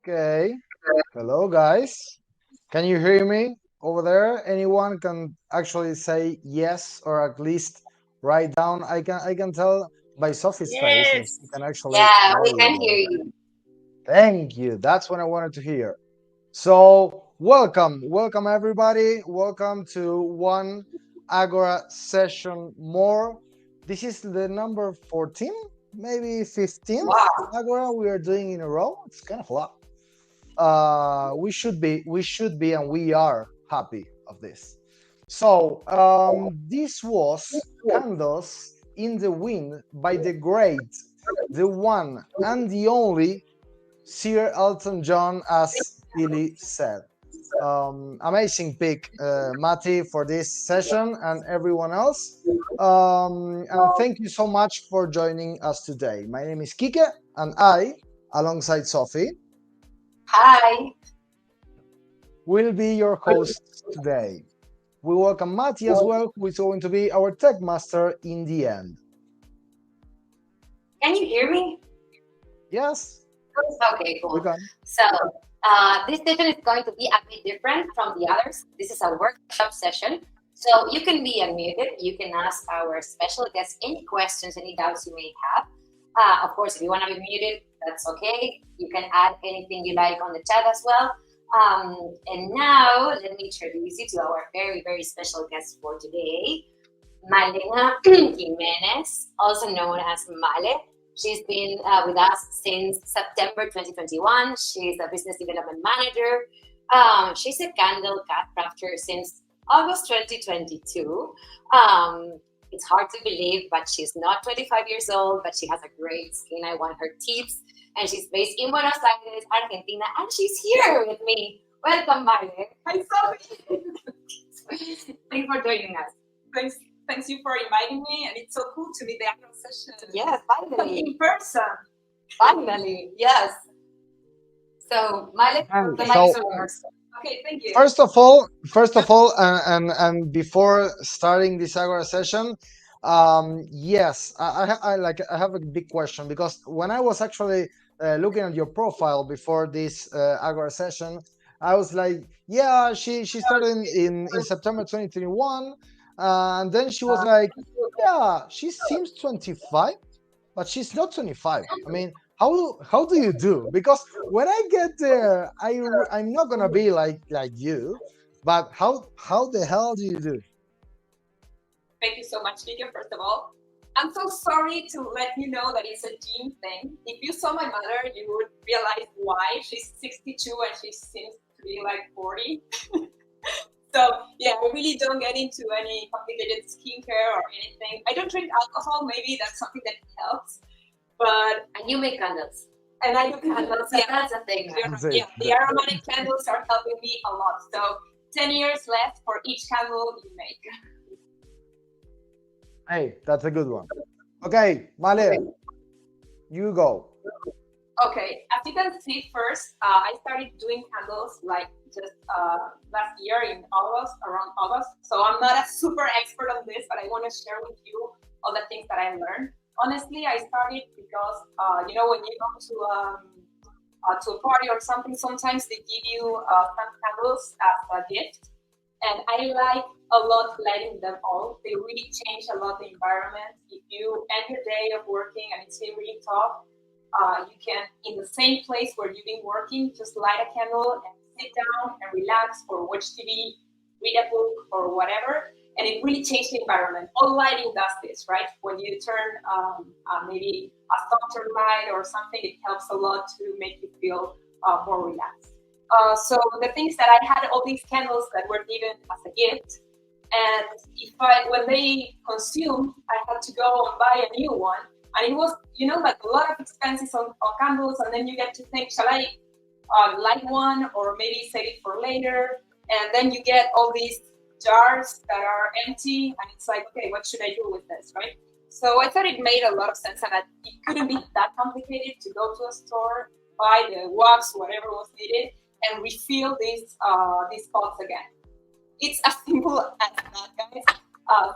Okay. Hello, guys. Can you hear me over there? Anyone can actually say yes or at least write down. I can tell by Sophie's face that Yes. she can actually Yeah, we can hear audible. you. Thank you. That's what I wanted to hear. So, welcome everybody. Welcome to one Agora session more. This is the number 14, maybe 15th Wow. Agora we are doing in a row. It's kind of a lot. We should be and we are happy of this. So this was Candles in the Wind by the great, the one and the only Sir Elton John, as Billy said. Amazing pick, Matty, for this session and everyone else. And thank you so much for joining us today. My name is Kike, and I, alongside Sophie, Hi. will be your hosts today. We welcome Mati as well, who is going to be our tech master in the end. Can you hear me? Yes, Okay, we cool. can. So, this session is going to be a bit different from the others. This is a workshop session. So, you can be unmuted. You can ask our special guests any questions, any doubts you may have. Of course, if you want to be muted, that's okay. You can add anything you like on the chat as well. And now, let me introduce you to our very, very special guest for today, Male Gimenez, also known as Male. She's been with us since September 2021. She's a business development manager. She's a candle crafter since August 2022. It's hard to believe, but she's not 25 years old, but she has a great skin. I want her tips. And she's based in Buenos Aires, Argentina, and she's here with me. Welcome, Male. Hi, Sophie. Thanks for joining us. Thanks you for inviting me, and it's so cool to be the Agora Sessions. Yes, finally. In person. Finally, yes. So, Male, the mic So is yours. Okay, thank you. first of all, and before starting this Agora session, yes, I have a big question because when I was actually looking at your profile before this Agora session, I was like, yeah, she started in September 2021, and then she was like, yeah, she seems 25, but she's not 25. I mean, how do you do? Because when I get there, I'm not gonna be like you, but how the hell do you do? Thank you so much, Kike, first of all. I'm so sorry to let you know that it's a gene thing. If you saw my mother, you would realize why. She's 62 and she seems to be like 40. So, yeah, I really don't get into any complicated skincare or anything. I don't drink alcohol. Maybe that's something that helps. But And you make candles. and I do candles. Yeah, That's the thing. That's it. yeah, the aromatic candles are helping me a lot. So 10 years left for each candle you make. Hey, that's a good one. Okay, Male, you go. Okay, as you can see first, I started doing candles like just last year in August, around August. So I'm not a super expert on this, but I want to share with you all the things that I learned. Honestly, I started because, when you go to a party or something, sometimes they give you some candles as a gift. And I like a lot lighting them all. They really change a lot the environment. If you end your day of working and it's really tough, you can, in the same place where you've been working, just light a candle and sit down and relax or watch TV, read a book or whatever. And it really changed the environment. All lighting does this, right? When you turn maybe a softer light or something, it helps a lot to make you feel more relaxed. So the things that I had all these candles that were given as a gift, and when they consumed, I had to go and buy a new one, and it was like a lot of expenses on candles, and then you get to think, shall I light one or maybe save it for later? And then you get all these jars that are empty, and it's like, okay, what should I do with this, right? So I thought it made a lot of sense, and that it couldn't be that complicated to go to a store, buy the wax, whatever was needed, and refill these pots again. It's as simple as that, guys.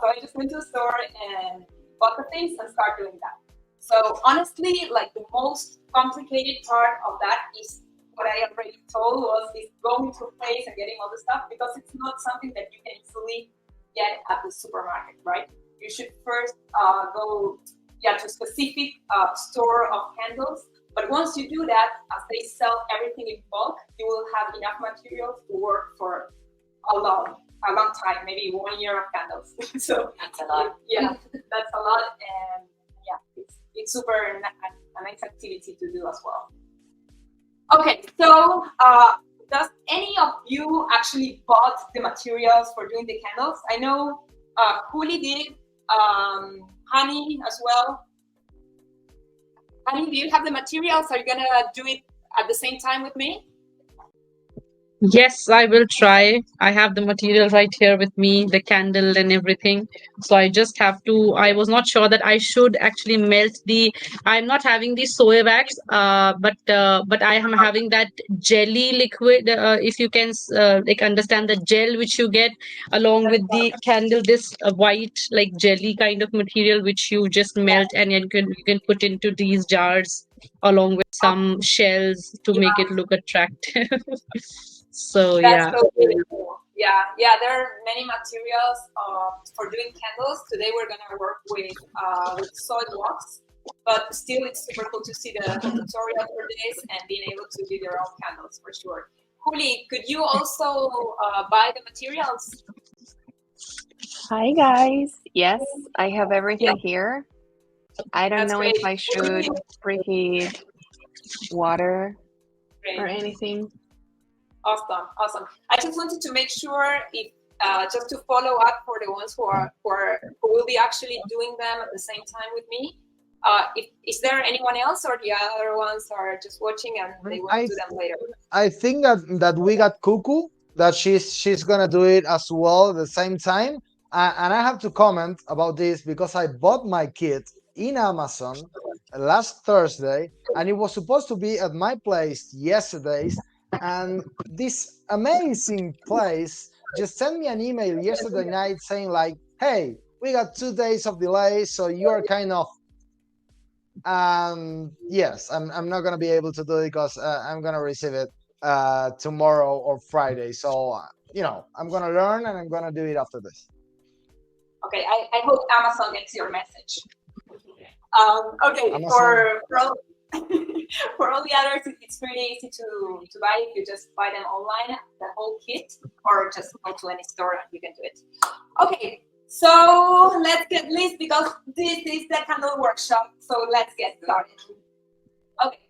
So I just went to the store and bought the things and started doing that. So honestly, like the most complicated part of that is what I already told was is going to a place and getting all the stuff, because it's not something that you can easily get at the supermarket, right? You should first go to a specific store of candles. But once you do that, as they sell everything in bulk, you will have enough materials to work for a long time, maybe 1 year of candles. So That's a lot. Yeah, that's a lot, and yeah, it's super a nice activity to do as well. Okay, so does any of you actually bought the materials for doing the candles? I know Juli did, Honey as well. Honey, do you have the materials? Are you gonna do it at the same time with me? Yes, I will try. I have the material right here with me, the candle and everything. So I just have to. I was not sure that I should actually melt the. I'm not having the soy wax, but I am having that jelly liquid. If you can like understand the gel which you get along with the candle, this white like jelly kind of material which you just melt and you can put into these jars along with some shells to make it look attractive. So That's yeah. so beautiful. Yeah. There are many materials for doing candles. Today we're gonna work with soy wax, but still it's super cool to see the tutorial for this and being able to do your own candles for sure. Juli, could you also buy the materials? Hi guys. Yes, I have everything here. I don't That's know great. if I should preheat water Great. or anything. Awesome. I just wanted to make sure if just to follow up for the ones who will be actually doing them at the same time with me. Is there anyone else, or the other ones are just watching and they will do them later? I think that we got Cuckoo, that she's gonna do it as well at the same time. And I have to comment about this because I bought my kit in Amazon last Thursday, and it was supposed to be at my place yesterday. And this amazing place just sent me an email yesterday night saying like, "Hey, we got 2 days of delay, so you're kind of." Yes, I'm not gonna be able to do it because I'm gonna receive it tomorrow or Friday. So I'm gonna learn and I'm gonna do it after this. Okay, I hope Amazon gets your message. Okay, Amazon. for all the others, it's pretty easy to buy. If you just buy them online, the whole kit, or just go to any store and you can do it. Okay, so let's get this, because this is the candle workshop. So let's get started. Okay,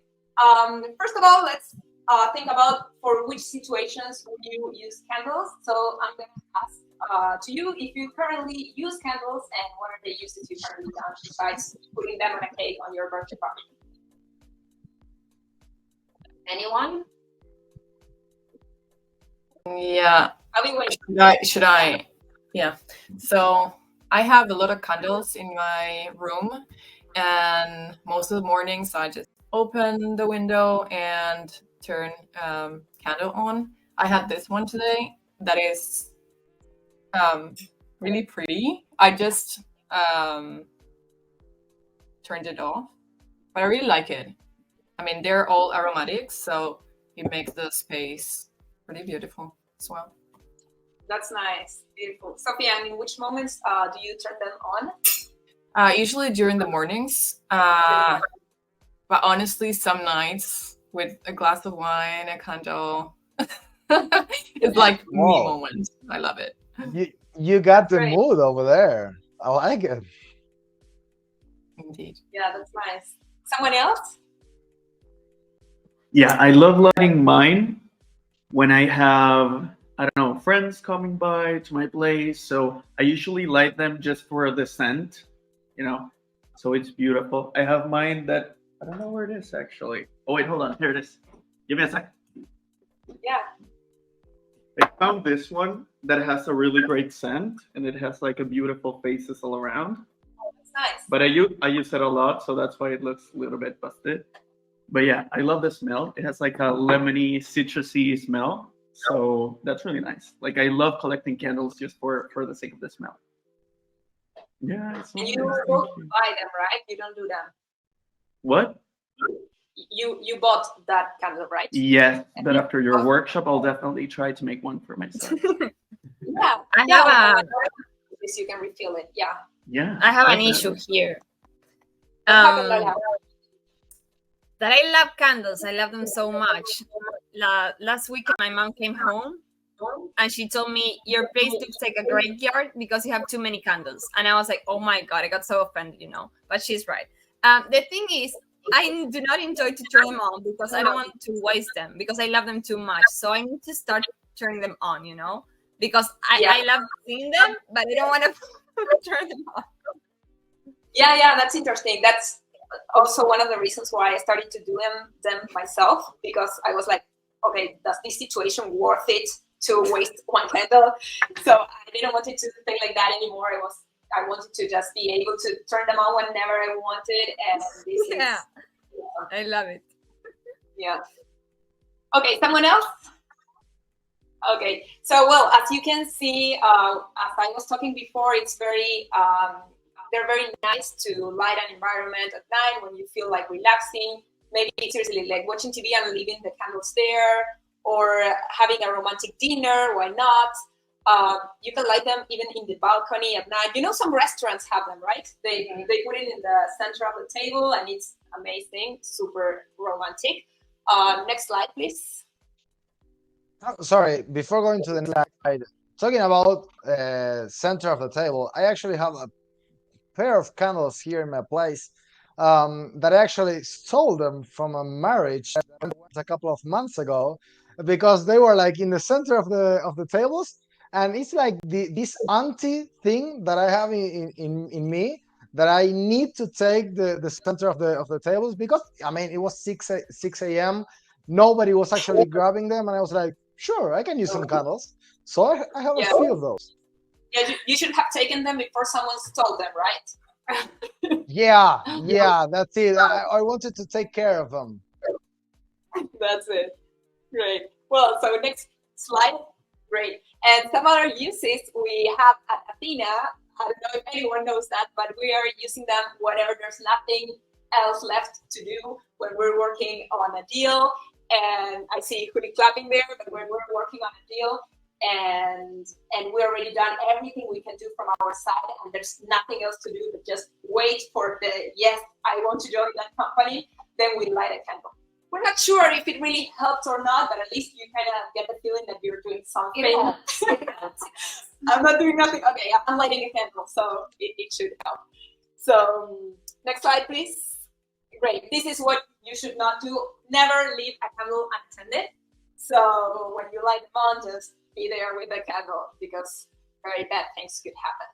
first of all, let's think about for which situations would you use candles. So I'm going to ask to you if you currently use candles and what are the uses you currently done besides putting them on a cake on your birthday party. Anyone? Yeah. Should I? Yeah. So I have a lot of candles in my room, and most of the mornings I just open the window and turn candle on. I had this one today that is really pretty. I just turned it off, but I really like it. I mean, they're all aromatics, so it makes the space pretty beautiful as well. That's nice. Beautiful. Sophia, and in which moments do you turn them on? Usually during the mornings, but honestly, some nights with a glass of wine, a candle, it's like me moment. I love it. You got the mood over there. I like it. Indeed. Yeah, that's nice. Someone else? Yeah, I love lighting mine when I have, I don't know, friends coming by to my place. So I usually light them just for the scent, so it's beautiful. I have mine that, I don't know where it is actually. Oh, wait, hold on. Here it is. Give me a sec. Yeah. I found this one that has a really great scent, and it has like a beautiful faces all around. Oh, that's nice. But I use it a lot, so that's why it looks a little bit busted. But yeah, I love the smell. It has like a lemony, citrusy smell. So that's really nice. Like, I love collecting candles just for the sake of the smell. Yeah. And you both buy them, right? You don't do them. What? you bought that candle, right? Yes, but after your workshop, I'll definitely try to make one for myself. Yeah, I have you can refill it. Yeah. Yeah. I have an definitely. issue here. What happened, Um, Laila? that I love candles. I love them so much. Last weekend, my mom came home and she told me, your place looks like a graveyard because you have too many candles. And I was like, oh my God, I got so offended, but she's right. The thing is, I do not enjoy to turn them on because I don't want to waste them because I love them too much. So I need to start turning them on, because I love seeing them, but I don't want to turn them on. Yeah, that's interesting. That's also one of the reasons why I started to do them myself, because I was like, okay, does this situation worth it to waste one candle? So I didn't want it to think like that anymore. I wanted to just be able to turn them on whenever I wanted, and this is I love it. Yeah. Okay, someone else? Okay, so well, as you can see, as I was talking before, it's very they're very nice to light an environment at night when you feel like relaxing. Maybe seriously like watching TV and leaving the candles there, or having a romantic dinner. Why not? You can light them even in the balcony at night. Some restaurants have them, right? They put it in the center of the table, and it's amazing, super romantic. Next slide, please. Oh, sorry, before going to the next slide, talking about center of the table, I actually have a pair of candles here in my place that I actually stole them from a marriage a couple of months ago, because they were like in the center of the tables, and it's like this anti thing that I have in me, that I need to take the center of the tables, because I mean it was 6 a.m. Nobody was actually grabbing them, and I was like, sure, I can use some candles. So I have a few of those. Yeah, you should have taken them before someone stole them, right? Yeah, that's it. I wanted to take care of them. That's it. Great. Well, so next slide. Great. And some other uses we have at Athyna. I don't know if anyone knows that, but we are using them whenever there's nothing else left to do, when we're working on a deal. And I see Hudi clapping there, but when we're working on a deal and we already done everything we can do from our side, and there's nothing else to do but just wait for the yes, I want to join that company, then we light a candle. We're not sure if it really helps or not, but at least you kind of get the feeling that you're doing something. It helps. I'm not doing nothing. Okay, I'm lighting a candle, so it should help. So next slide, please. Great. This is what you should not do. Never leave a candle unattended. So when you light them on, just be there with the candle, because very bad things could happen.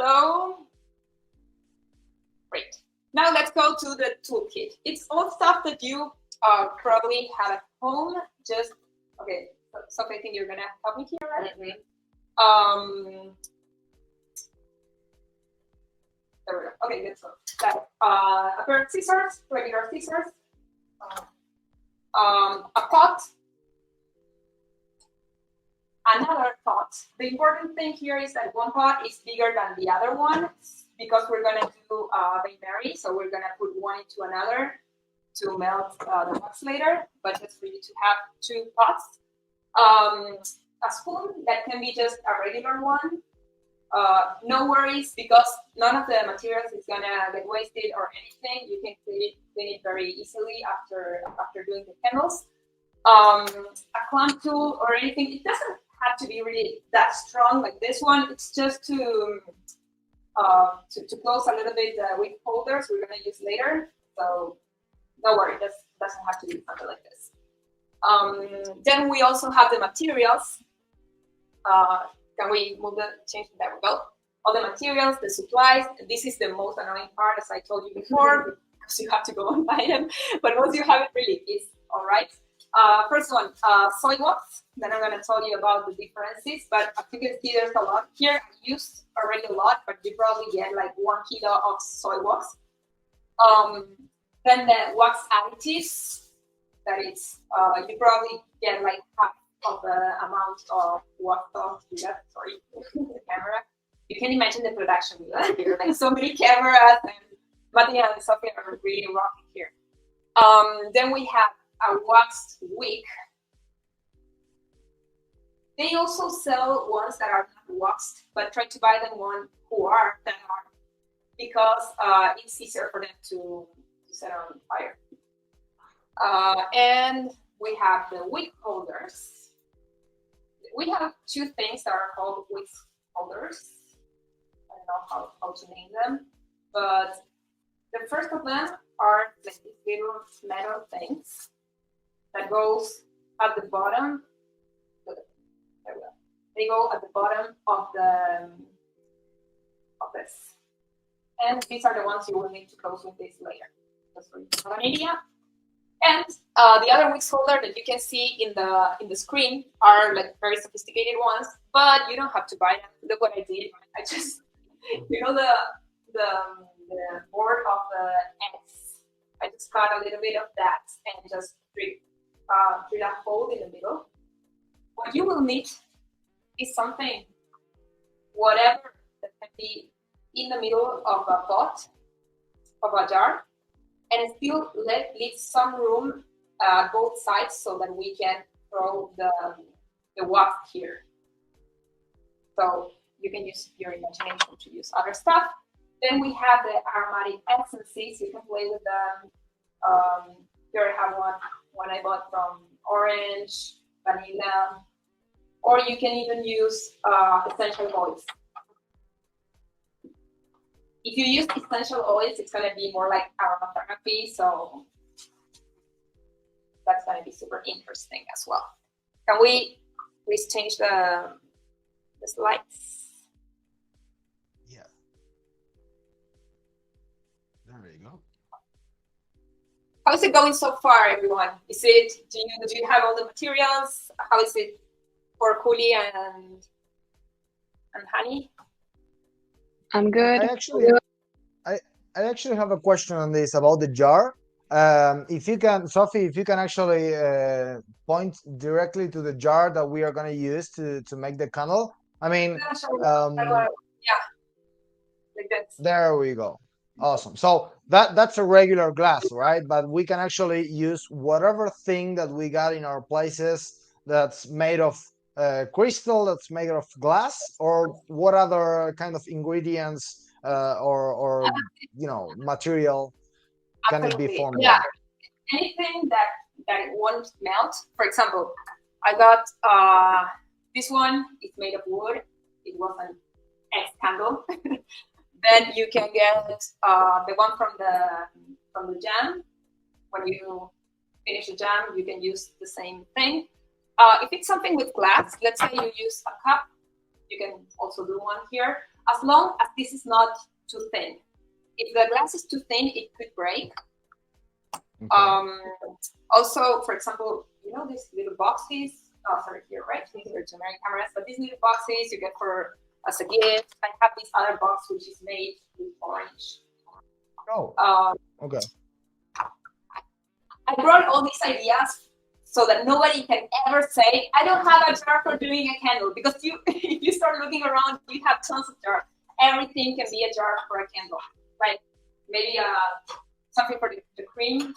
So great. Now let's go to the toolkit. It's all stuff that you probably have at home. Just okay. So I think you're gonna help me here, right? Mm-hmm. There we go. Okay, good. So that a pair of scissors, regular scissors, a pot, another pot. The important thing here is that one pot is bigger than the other one, because we're gonna do Bain Marie, so we're gonna put one into another to melt the wax later. But just for you to have two pots. A spoon that can be just a regular one. No worries, because none of the materials is gonna get wasted or anything. You can clean it very easily after doing the candles. A clamp tool or anything. It doesn't have to be really that strong like this one. It's just to close a little bit the wick holders we're gonna use later. So no worry, this doesn't have to be something like this. Then we also have the materials. Can we move the change? There we go. All the materials, the supplies. This is the most annoying part, as I told you before, because you have to go and buy them. But once you have it, really, it's all right. First one, soy wax. Then I'm going to tell you about the differences. But as you can see, there's a lot here. I used already a lot, but you probably get like 1 kilo of soy wax. Then the wax additives. That is, you probably get like half of the amount of wax off you got. Sorry, the camera. You can imagine the production we got here. Like so many cameras, and Matia and Sophia are really rocking here. Then we have a waxed wick. They also sell ones that are not waxed, but try to buy them one that are, because it's easier for them to set on fire. And we have the wick holders. We have two things that are called wick holders. I don't know how to name them, but the first of them are like these little metal things that goes at the bottom. They go at the bottom of this, and these are the ones you will need to close with this later, just for you to have an idea. And the other wick holder that you can see in the screen are like very sophisticated ones, but you don't have to buy them. Look what I did. I just, you know, the board of the X. I just cut a little bit of that and just drill a hole in the middle. What you will need is something, whatever that can be in the middle of a pot, of a jar, and still leave some room both sides so that we can throw the wax here. So you can use your imagination to use other stuff. Then we have the aromatic essences. You can play with them. Here I have one I bought from orange, vanilla, or you can even use essential oils. If you use essential oils, it's going to be more like aromatherapy, so that's going to be super interesting as well. Can we please change the slides? Yeah. There you go. How's it going so far, everyone? Do you have all the materials? How is it for Kuli and Hani? I'm good. I actually have a question on this about the jar. If you can, Sophie, if you can actually point directly to the jar that we are going to use to make the candle. I mean, yeah, like that. There we go. Awesome. So that's a regular glass, right? But we can actually use whatever thing that we got in our places that's made of crystal, that's made of glass, or what other kind of ingredients or material can it be Absolutely. formed Yeah. by? Anything that it won't melt. For example, I got this one. It's made of wood. It was an X candle. Then you can get the one from the jam. When you finish the jam, you can use the same thing. If it's something with glass, let's say you use a cup, you can also do one here, as long as this is not too thin. If the glass is too thin, it could break. Okay. Also, for example, you know these little boxes. Oh, sorry, here, right? These are generic cameras, but these little boxes you get as a gift. I have this other box which is made with orange. Oh. Okay. I brought all these ideas so that nobody can ever say, I don't have a jar for doing a candle, because if you start looking around, you have tons of jars. Everything can be a jar for a candle. Like maybe something for the cream,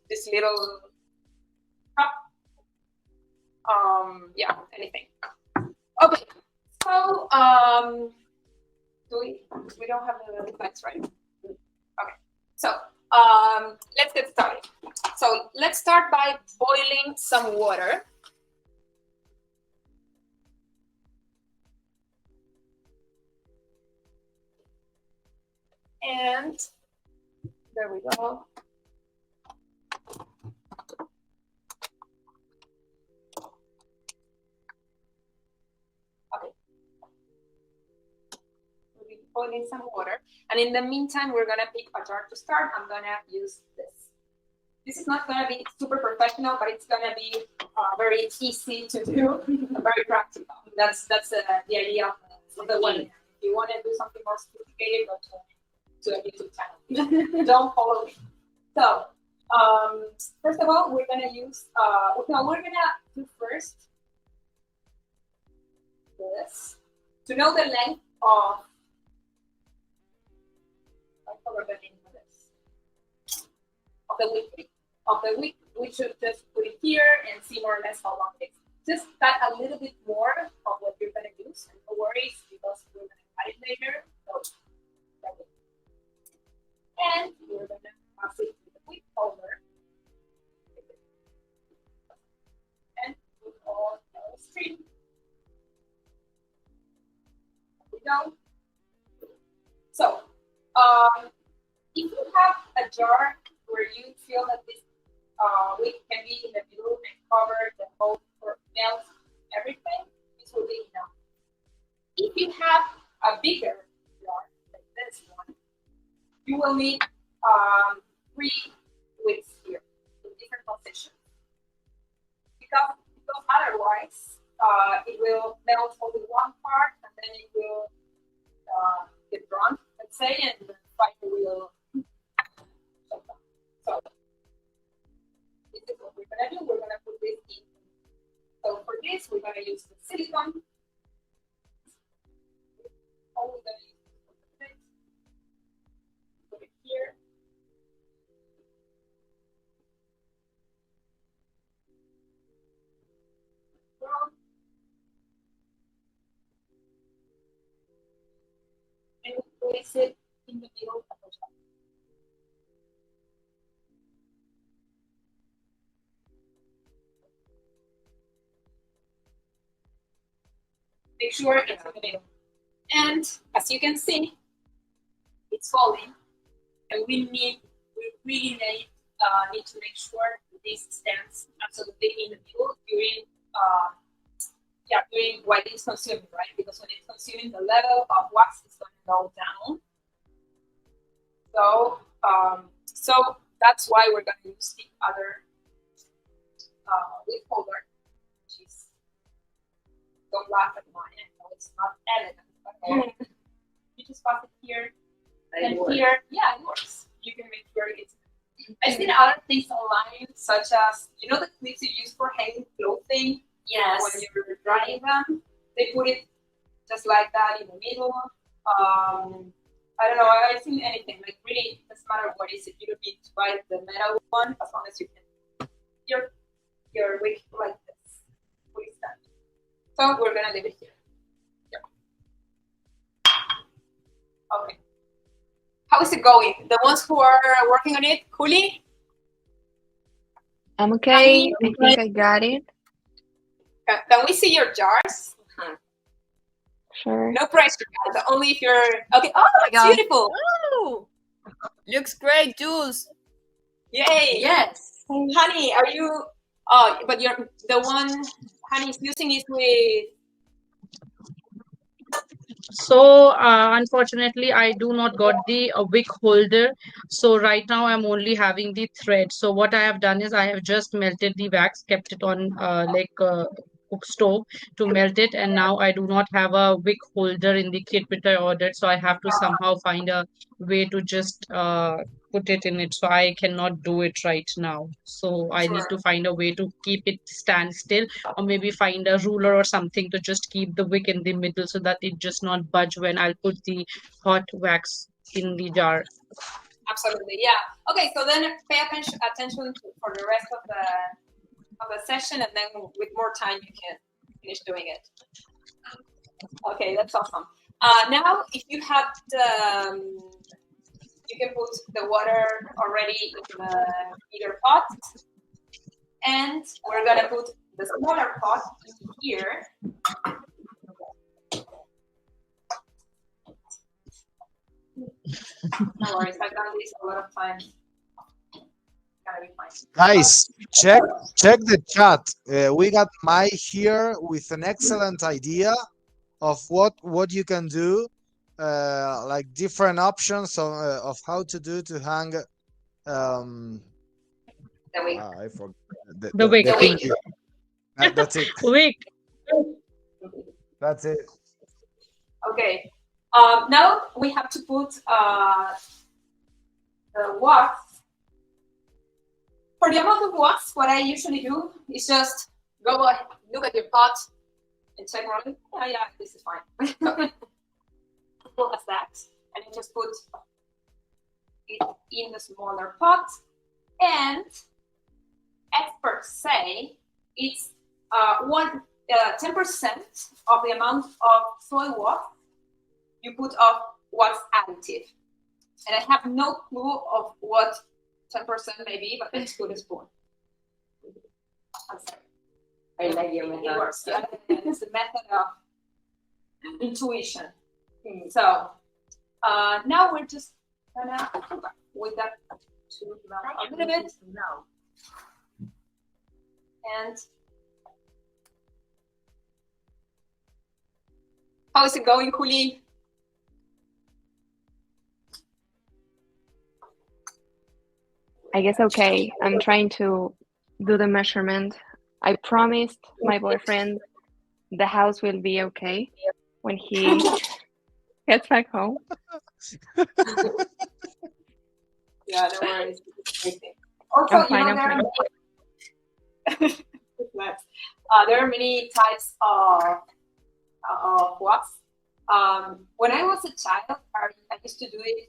this little cup, yeah, anything. Okay, so we don't have the slides, right? Okay, so let's get started. So let's start by boiling some water. And there we go. Okay. We'll be boiling some water. And in the meantime, we're going to pick a jar to start. I'm going to use this. This is not going to be super professional, but it's going to be very easy to do, very practical. That's the idea of the one. If you want to do something more sophisticated, go to a YouTube channel. Don't follow me. So, first of all, we're going to use, we're going to do first this. To know the length of, I forgot the name for this. we should just put it here and see more or less how long it takes. Just cut a little bit more of what you're gonna use, and no worries because we're gonna cut it later. So, and we're gonna pass it to the quick holder and put all the string. There we go. So, if you have a jar where you feel that this wick can be in the middle and cover the whole or melt everything, this will be enough. If you have a bigger jar, like this one, you will need 3 wicks here in different positions. Because otherwise, it will melt only one part and then it will get drawn, let's say, and the fire will shut down. So this is what we're gonna do. We're gonna put this in. So for this, we're gonna use the silicone. Only gonna use this. Put it here. And place it in the middle of the jar. Make sure it's in the middle. And as you can see, it's falling, and we really need to make sure that this stands absolutely in the middle during while it's consuming, right? Because when it's consuming, the level of wax is going to go down. So that's why we're going to use the other wick holder, which is, don't laugh at mine. I know it's not elegant, but you just pass it here and here. Yeah, it works. You can make sure it's. I've seen other things online, such as the clips you use for hanging clothing. Yes. When you're drying them, they put it just like that in the middle. I don't know. I've seen anything. Like really, doesn't matter what it is. You don't need to buy the metal one as long as you can. Your wick like this. Put it down. So we're gonna leave it here. Yeah. Okay. How is it going? The ones who are working on it, Juli? I'm okay. I think I got it. Can we see your jars? Sure. No pressure, guys. Only if you're okay. Oh, it's beautiful. Oh, looks great, Jules. Yay! Yes. Honey, are you? Oh, but you're the one. Honey's using it with. So unfortunately, I do not got the wick holder. So right now I'm only having the thread. So what I have done is I have just melted the wax, kept it on cook stove to melt it, and now I do not have a wick holder in the kit which I ordered. So I have to somehow find a way to just put it in it. So I cannot do it right now. So I need to find a way to keep it stand still, or maybe find a ruler or something to just keep the wick in the middle so that it just not budge when I'll put the hot wax in the jar. Absolutely, yeah. Okay, so then pay attention for the rest of the session, and then with more time you can finish doing it. Okay, that's awesome. Now, if you have you can put the water already in either pot, and we're gonna put the smaller pot here. No worries, I've done this a lot of times. Gotta be fine. Guys, check the chat. We got Mai here with an excellent idea of what you can do, like different options of how to do to hang. The wick. I forgot The wick. thingy. That's it. Wick. That's it. Okay. Now we have to put the wax. For the amount of wax, what I usually do is just go ahead, look at your pot, and check around. Yeah, this is fine. Simple as that, and then just put it in the smaller pot, And experts say it's 10% of the amount of soy wax you put of wax additive. And I have no clue of what 10% may be, but let's put a spoon. I'm sorry. I like your It method. works. Yeah, it's the method of intuition. So now we're just gonna with that to a little bit. And how is it going, Juli? I guess okay. I'm trying to do the measurement. I promised my boyfriend the house will be okay when he gets back home. Yeah, no worries. Also, I'm fine, there are many types of wax. When I was a child, I used to do it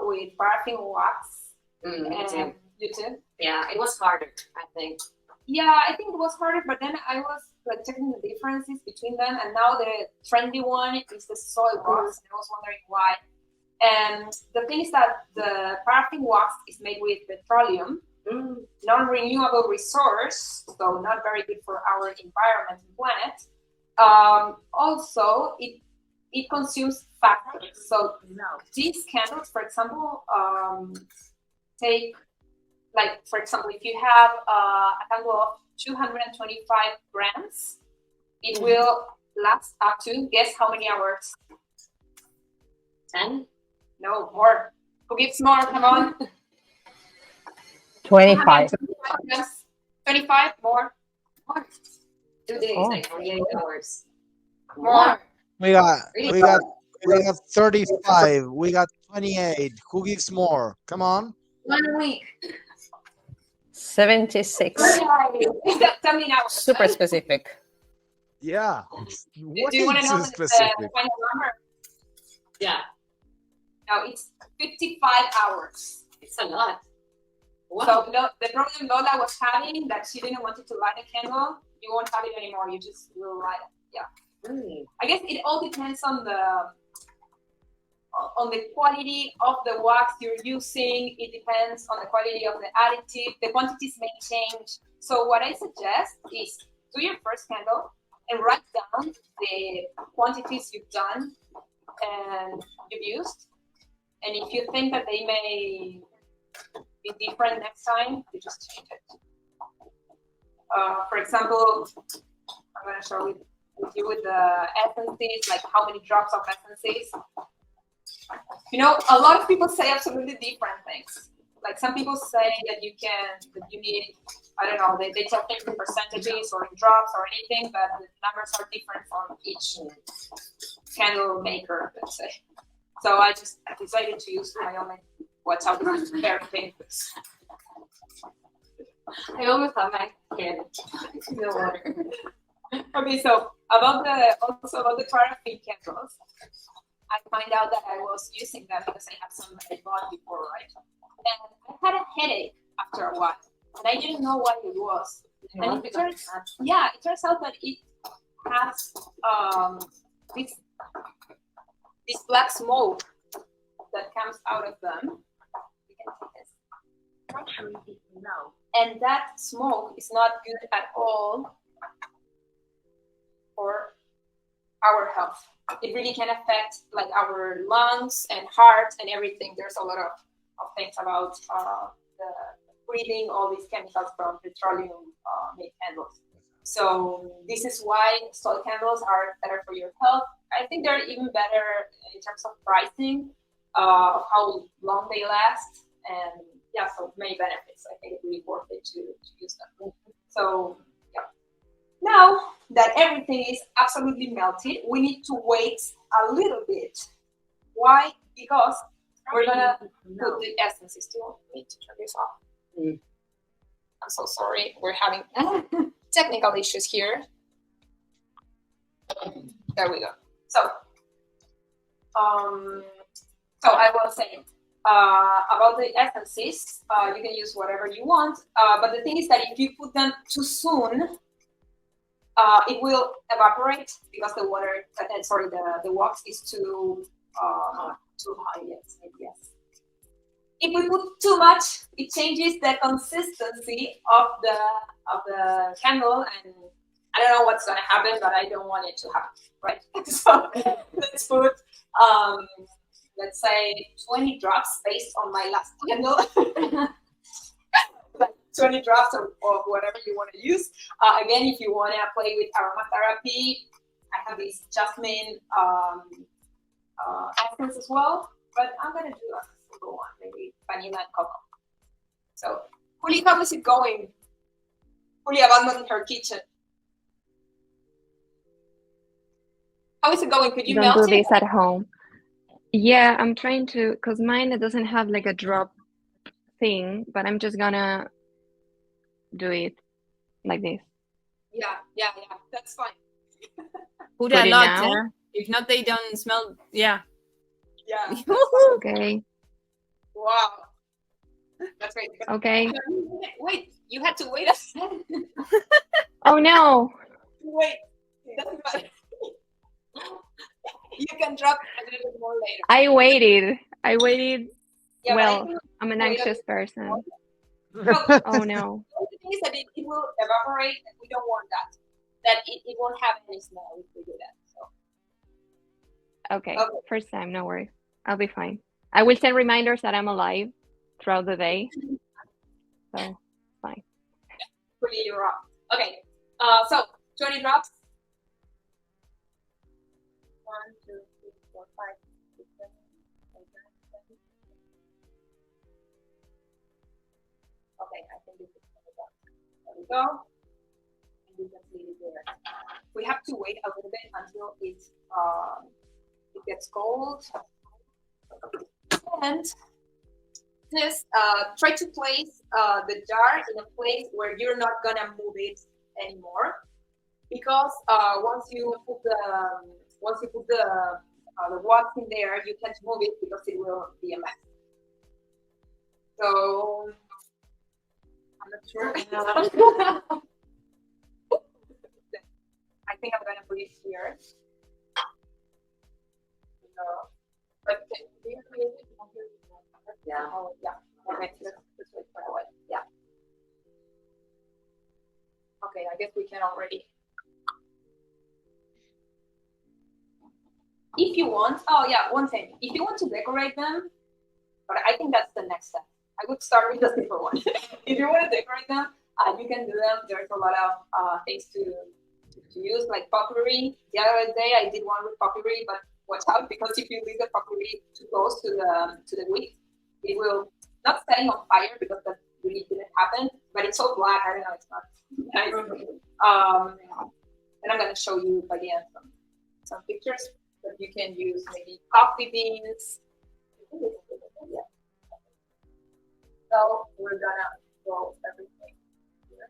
with paraffin wax. And you too? Yeah, it was harder, I think. Yeah, I think it was harder, but then I was like checking the differences between them, and now the trendy one is the soy wax. I was wondering why. And the thing is that the paraffin wax is made with petroleum, non-renewable resource, so not very good for our environment and planet. Also, it consumes factors. So these candles, for example, take, like, for example, if you have a candle of 225 grams, it will last up to, guess how many hours? 10? No, more. Who gives more? Come on. 25. 25, more. 2 days, Oh. like 48 hours. More. We got Really? we got we got 35. We got 28. Who gives more? Come on. 1 week. 76. Tell me now. Super specific. Yeah. What Do you want to is know so the specific? final number? Yeah, No, it's 55 hours. it's a lot. Wow. So the problem Lola was having, that she didn't want to light a candle, you won't have it anymore. You just will light it. Yeah. I guess it all depends on the quality of the wax you're using. It depends on the quality of the additive. The quantities may change. So what I suggest is do your first candle and write down the quantities you've done and you've used. And if you think that they may be different next time, you just change it. For example, I'm going to show it with you with the essences, like how many drops of essences. You know, a lot of people say absolutely different things. Like some people say that you need, I don't know, they tell things in percentages or in drops or anything, but the numbers are different from each candle maker, let's say. So I decided to use my own what's out there, very famous. I almost have my head. No water. Okay, so about the paraffin candles, I find out that I was using them because I have some that I bought before, right? And I had a headache after a while, and I didn't know what it was. And it turns out that it has this black smoke that comes out of them. You can see this. And that smoke is not good at all for our health. It really can affect like our lungs and heart and everything. There's a lot of things about the breathing all these chemicals from petroleum made candles. So this is why soy candles are better for your health. I think they're even better in terms of pricing, of how long they last, and yeah, so many benefits. I think it's really worth it to use them. So yeah. Now that everything is absolutely melted, we need to wait a little bit. Why? Because we're gonna put the essences. Do you need to turn this off? I'm so sorry. We're having technical issues here. There we go. So I was saying, About the essences, you can use whatever you want, but the thing is that if you put them too soon, it will evaporate because the water, the wax is too high. Yes. If we put too much, it changes the consistency of the candle, and I don't know what's gonna happen, but I don't want it to happen, right? So let's put let's say 20 drops based on my last candle. Like 20 drops of whatever you want to use. Again, if you want to play with aromatherapy, I have this jasmine essence as well, but I'm going to do a simple one, maybe vanilla and cocoa. So, Juli, how is it going? Juli abandoned her kitchen. How is it going? Could you Don't melt do it? this at home. Yeah, I'm trying to, because mine, it doesn't have like a drop thing, but I'm just gonna do it like this. Yeah, that's fine. Put Put a it lot now? there. If not, they don't smell. Yeah. Yeah. Okay. Wow. That's great. Okay. Wait, you had to wait a second. Oh no. Wait, it doesn't matter. You can drop a little bit more later. I waited. Yeah, Well, but I'm an wait a anxious bit person. more. Oh no. The thing is that it will evaporate, and we don't want that. That it won't have any smell if we do that. So. Okay. First time, no worries. I'll be fine. I will send reminders that I'm alive throughout the day. So, fine. Pretty rough. Okay. So 20 drops. 1, 2, 3, 4, 5, 6, 7, 8, 9, 10. Okay, I think this is gonna go. There we go. And we just leave it there. We have to wait a little bit until it gets cold. And just try to place the jar in a place where you're not gonna move it anymore, because once you put the wax in there, you can't move it because it will be a mess. So I'm not sure. I think I'm gonna put it here. But do you have it? Yeah. Oh, yeah. Okay, let's wait for a while. Yeah. Okay, I guess we can already. If you want, oh yeah, one thing. If you want to decorate them, but I think that's the next step. I would start with the simple one. If you want to decorate them, you can do them. There's a lot of things to use, like potpourri. The other day I did one with potpourri, but watch out, because if you leave the potpourri too close to the wick, it will not setting on fire, because that really didn't happen. But it's so black, I don't know, it's not nice. And I'm gonna show you by the end some pictures that you can use, maybe coffee beans. Yeah. So we're gonna roll everything here.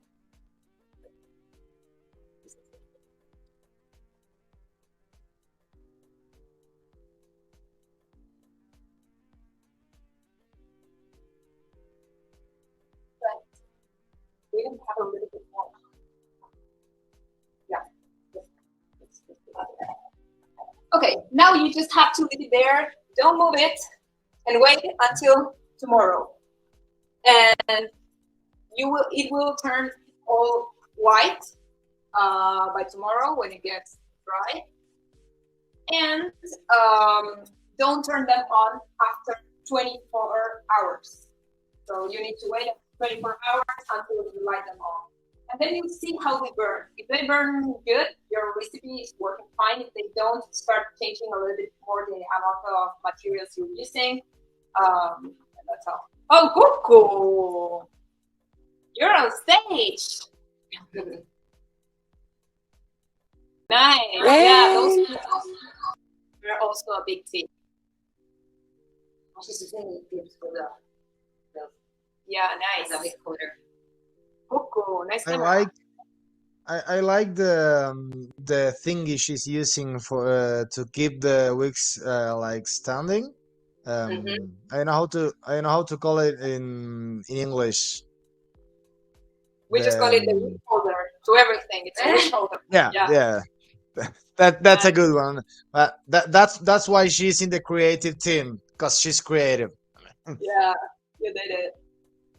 We can have a little bit more. Yeah. Okay, now you just have to leave it there. Don't move it, and wait until tomorrow. And it will turn all white by tomorrow when it gets dry. And don't turn them on after 24 hours. So you need to wait 24 hours until you light them on. And then you see how they burn. If they burn good, your recipe is working fine. If they don't, start changing a little bit more the amount of materials you're using. And that's all. Oh, Coco! You're on stage! Nice! Yay. Yeah, those are also a big tip. Yeah, nice. Coco, nice camera. I like the thingy she's using for to keep the wicks like standing. I don't know how to call it in English. We just call it the wick holder to everything. It's a wick holder. Yeah. That's a good one. But that's why she's in the creative team, because she's creative. Yeah, you did it.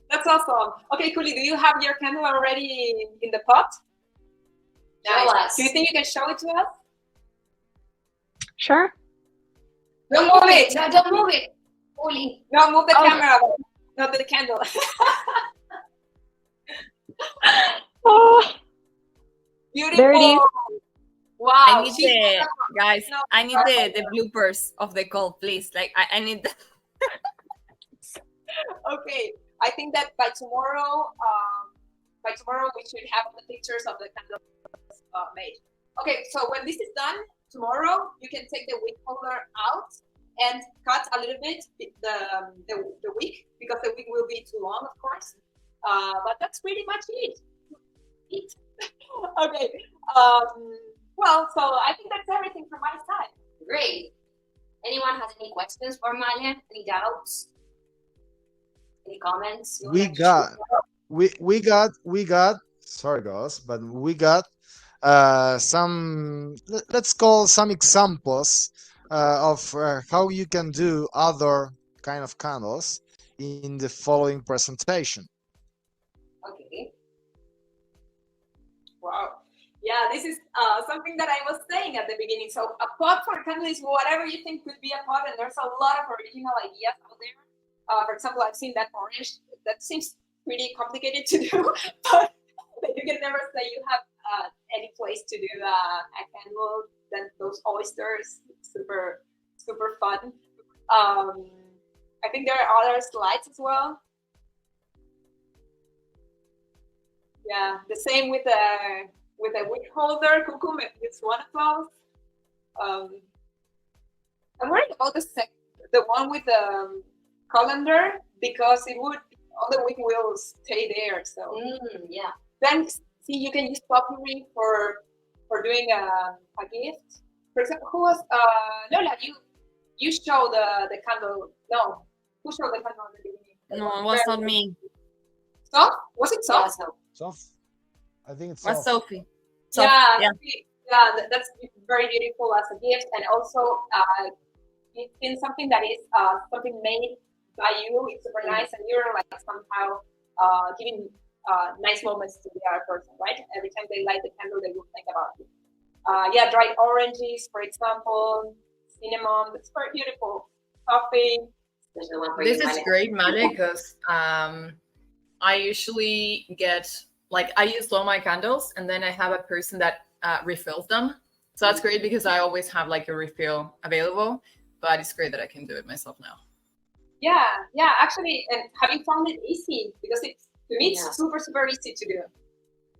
That's awesome. Okay, Kuli, do you have your candle already in the pot? Show us. Do you think you can show it to us? Sure. Don't move it. No, don't move it. Kuli. No, move the camera, not the candle. Oh, Beautiful. there it is. Wow. I need guys. I need the bloopers of the call, please. Like I need. Okay, I think that by tomorrow we should have the pictures of the candles made. Okay, so when this is done tomorrow, you can take the wick holder out and cut a little bit the wick, because the wick will be too long, of course. But that's pretty much it. Okay. Well, so I think that's everything from my side. Great. Anyone has any questions for Maya? Any doubts? Any comments? We got sorry guys, but we got some, let's call some examples of how you can do other kind of candles in the following presentation. Okay. Wow. Yeah, this is something that I was saying at the beginning. So a pot for candle is whatever you think could be a pot, and there's a lot of original ideas out there. For example, I've seen that orange. That seems pretty complicated to do, but you can never say you have any place to do a candle. Then those oysters, super fun. I think there are other slides as well. Yeah, the same with a wick holder. Kukum is one of those. I'm worried about the one with the colander, because it would, all the wick will stay there. So yeah. then see, you can use potpourri for doing a gift. For example, who was Lola? You show the candle. No, who showed the candle at the beginning? No, it was not me. So was it Sof? Soft? I think it's It was soft. Sophie. Yeah, that's very beautiful as a gift, and also it's been something that is something made by you. It's super nice, and you're like somehow giving nice moments to the other person, right? Every time they light the candle, they will think about you. Yeah, dried oranges, for example, cinnamon. That's very beautiful. Coffee. This is great, Male, because I usually get, like, I use all my candles, and then I have a person that refills them. So that's great because I always have like a refill available, but it's great that I can do it myself now. Yeah, actually, and have you found it easy? Because to me, it's super easy to do.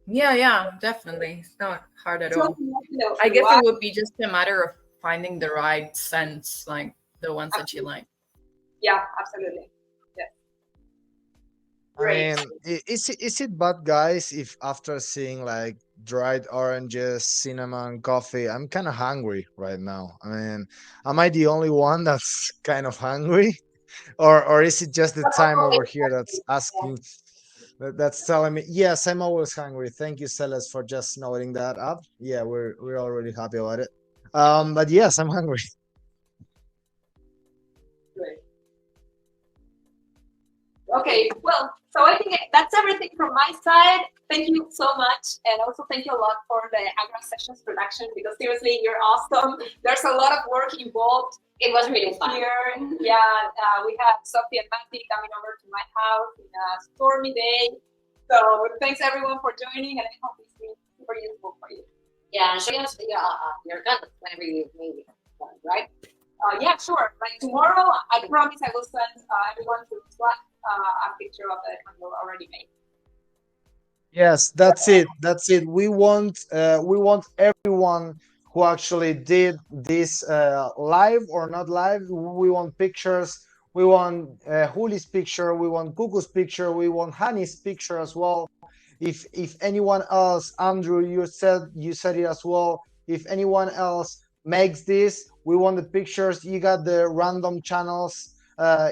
Yeah, definitely. It's not hard at all. No, I guess it would be just a matter of finding the right scents, like the ones that you like. Yeah, absolutely. I mean, is it bad, guys, if after seeing like dried oranges, cinnamon, coffee, I'm kind of hungry right now? I mean, am I the only one that's kind of hungry, or is it just the time over here that's asking, that's telling me? Yes, I'm always hungry. Thank you, Celeste, for just noting that up. Yeah, we're already happy about it. But yes, I'm hungry. Okay, well, so I think that's everything from my side. Thank you so much, and also thank you a lot for the Agora Sessions production, because seriously, you're awesome. There's a lot of work involved. It was really fun. Here. Yeah, we had Sophie and Matty coming over to my house in a stormy day. So thanks everyone for joining, and I hope it's been super useful for you. Yeah, and show us your gun whenever you maybe, right? Yeah, sure. Like tomorrow, I promise I will send everyone to Slack a picture of the candle already made. Yes, that's it. That's it. We want everyone who actually did this live or not live. We want pictures. We want Juli's picture. We want Kuku's picture. We want Hani's picture as well. If anyone else, Andrew, you said it as well. If anyone else makes this, we want the pictures. You got the random channels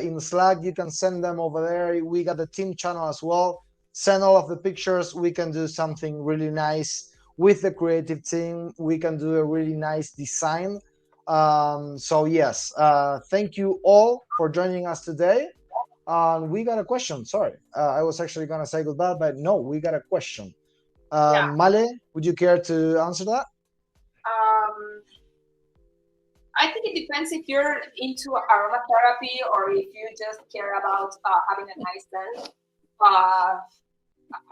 in Slack. You can send them over there. We got the team channel as well. Send all of the pictures. We can do something really nice with the creative team. We can do a really nice design. So yes, thank you all for joining us today. We got a question. Sorry, I was actually gonna say goodbye, but no, we got a question. Male, would you care to answer that? I think it depends if you're into aromatherapy or if you just care about having a nice scent.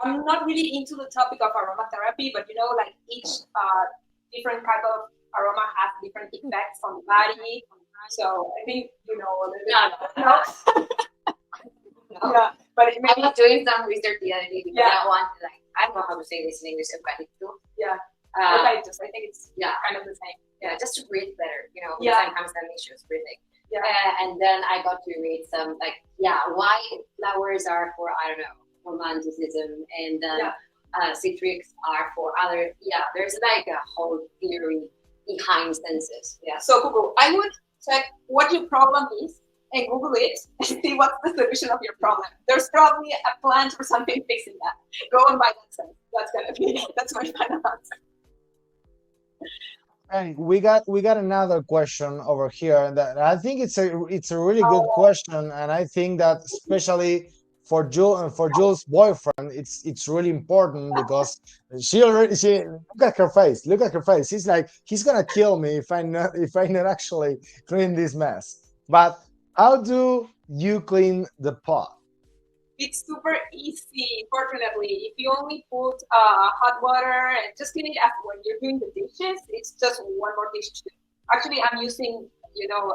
I'm not really into the topic of aromatherapy, but like each different type of aroma has different effects on the body. So I think a little bit. Yeah, but I was doing some research the other day because I want to I don't know how to say this in English, eucalyptus. Yeah. Eucalyptus. I think it's kind of the same. Yeah, just to breathe better. Yeah. Sometimes I'm issues breathing. Yeah. And then I got to read some why flowers are for romanticism, and citrics are for other. Yeah, there's a whole theory behind senses. Yeah. So Google, I would check what your problem is and Google it and see what's the solution of your problem. There's probably a plant or something fixing that. Go and buy that sense. That's my final answer. Hey, we got another question over here that I think it's a really good question, and I think that especially for Jules' boyfriend, it's really important because she look at her face. Look at her face. He's like, he's gonna kill me if I not actually clean this mess. But how do you clean the pot? It's super easy, fortunately. If you only put hot water and just clean it after when you're doing the dishes, it's just one more dish to do. Actually, I'm using,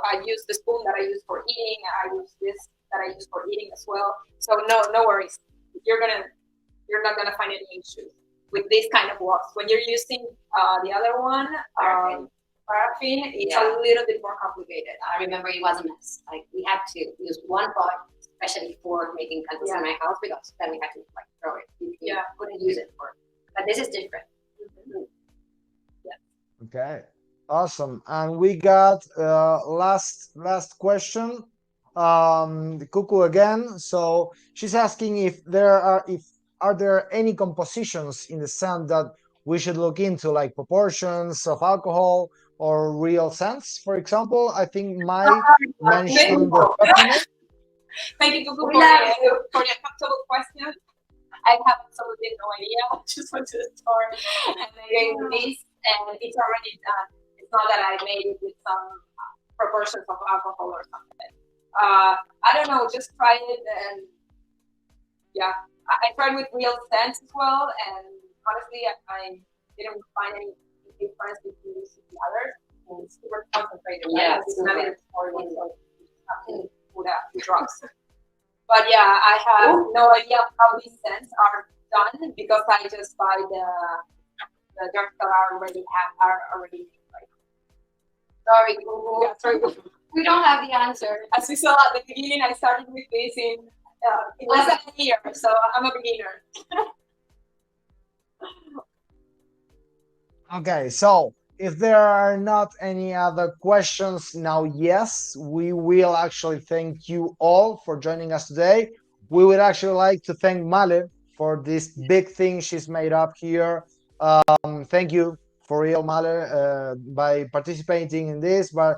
I use the spoon that I use for eating. I use this that I use for eating as well. So no worries. You're not gonna find any issues with this kind of wok. When you're using the other one, paraffin, it's a little bit more complicated. I remember it was a mess. We had to use one pot, especially for making candles in my house, because then we had to throw it. You couldn't use it for. But this is different. Mm-hmm. Yeah. Okay, awesome. And we got last question. Cuckoo again. So she's asking if are there any compositions in the scent that we should look into, like proportions of alcohol or real scents, for example. I think Mai mentioned the peppermint. Thank you, Cuckoo, for the comfortable question. I have absolutely no idea. I just went to the store and I gave this, and it's already done. It's not that I made it with some proportions of alcohol or something. I don't know, just try it, and I tried with real scents as well, and honestly, I didn't find any difference between the others. It's super concentrated. Yeah, it's not even for you, so you just have to put a few drops. But I have no idea how these scents are done because I just buy the drugs that are already Sorry, Google. Yeah, sorry, Google. We don't have the answer. As we saw at the beginning, I started with this in less than a year, so I'm a beginner. Okay, so if there are not any other questions now, yes, we will actually thank you all for joining us today. We would actually like to thank Male for this big thing she's made up here. Thank you for real, Male, by participating in this, by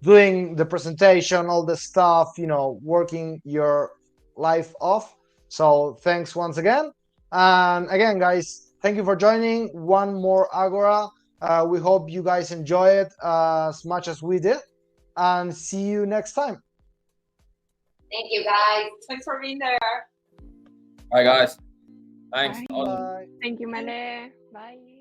doing the presentation, all the stuff, working your life off. So thanks once again. And again, guys, thank you for joining one more Agora. We hope you guys enjoy it as much as we did, and see you next time. Thank you, guys. Thanks for being there. Bye, guys. Thanks. Bye. Awesome. Bye. Thank you, Male. Bye.